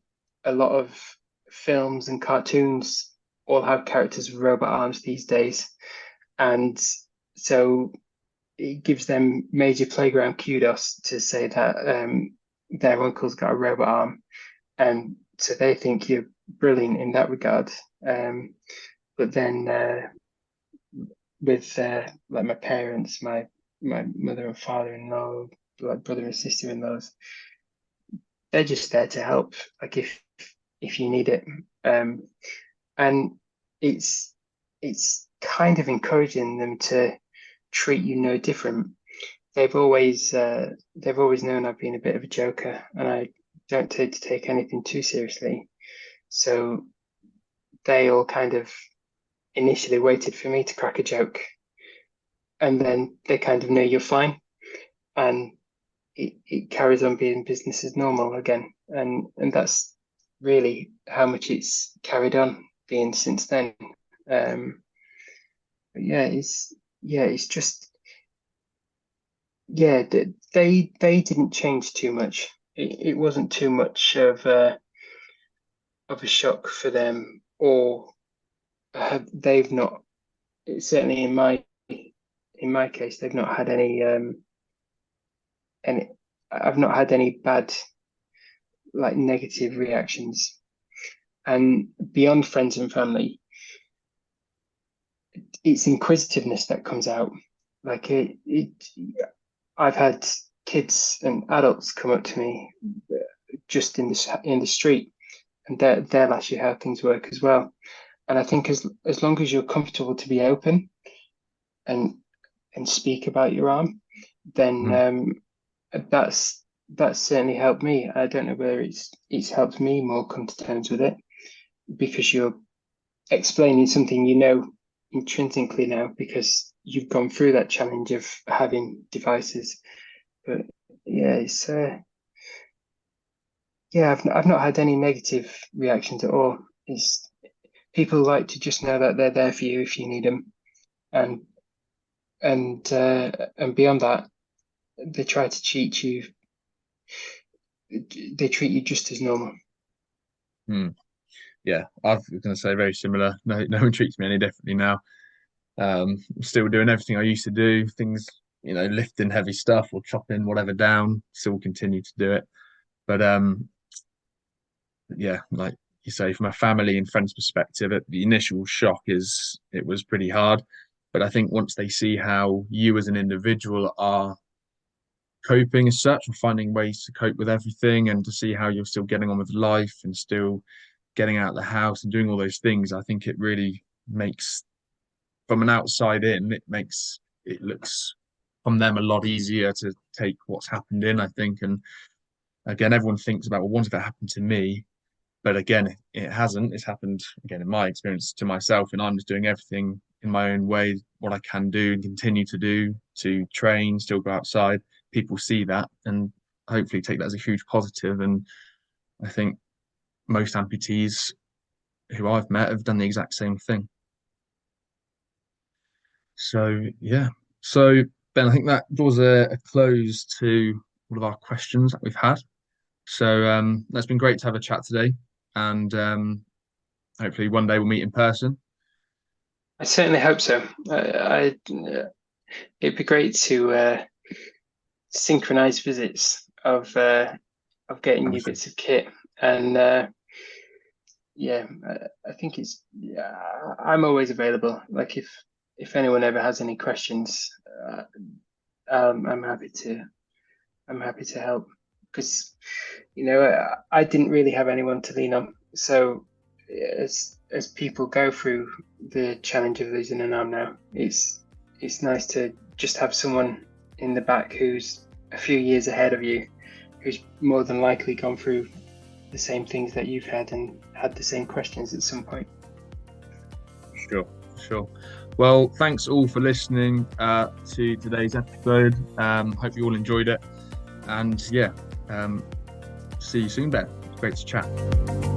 Speaker 4: a lot of films and cartoons all have characters with robot arms these days, and so it gives them major playground kudos to say that their uncle's got a robot arm, and so they think you're brilliant in that regard. But then with like my parents, my mother and father-in-law, like brother and sister-in-laws, they're just there to help. Like if you need it, and it's kind of encouraging them to treat you no different. They've always known I've been a bit of a joker, and I don't tend to take anything too seriously. So they all kind of initially waited for me to crack a joke, and then they kind of know you're fine, and it carries on being business as normal again, and that's really how much it's carried on being since then. But it's just they didn't change too much. It wasn't too much of a shock for them, or they've not, certainly in my case, they've not had any I've not had any bad, like, negative reactions. And beyond friends and family, it's inquisitiveness that comes out. Like I've had kids and adults come up to me just in the street, and they'll ask you how things work as well. And I think as long as you're comfortable to be open and speak about your arm, then that's certainly helped me. I don't know whether it's helped me more come to terms with it, because you're explaining something you know intrinsically now, because you've gone through that challenge of having devices. But yeah, it's I've not had any negative reactions at all. It's people like to just know that they're there for you if you need them, and beyond that, they try to treat you. They treat you just as normal.
Speaker 3: Yeah, I was going to say very similar. No one treats me any differently now. I'm still doing everything I used to do. Things, lifting heavy stuff or chopping whatever down. Still continue to do it. But yeah, like you say, from a family and friends perspective, the initial shock it was pretty hard. But I think once they see how you as an individual are coping as such, and finding ways to cope with everything, and to see how you're still getting on with life and still getting out of the house and doing all those things, I think it really makes, from an outside in, it looks from them a lot easier to take what's happened in, I think. And again, everyone thinks about, well, what if it happened to me? But again, it hasn't. It's happened, again, in my experience, to myself, and I'm just doing everything in my own way, what I can do and continue to do, to train, still go outside. People see that and hopefully take that as a huge positive. And I think most amputees who I've met have done the exact same thing. So yeah. So Ben, I think that draws a close to all of our questions that we've had. So that's been great to have a chat today, and hopefully one day we'll meet in person.
Speaker 4: I certainly hope so. It'd be great to synchronize visits of getting new bits of kit, and I think I'm always available. Like if anyone ever has any questions, I'm happy to help, because I didn't really have anyone to lean on. So as people go through the challenge of losing an arm now, it's nice to just have someone in the back who's a few years ahead of you, who's more than likely gone through the same things that you've had and had the same questions at some point.
Speaker 3: Sure. Well, thanks all for listening to today's episode. Hope you all enjoyed it, and see you soon, Ben. It's great to chat.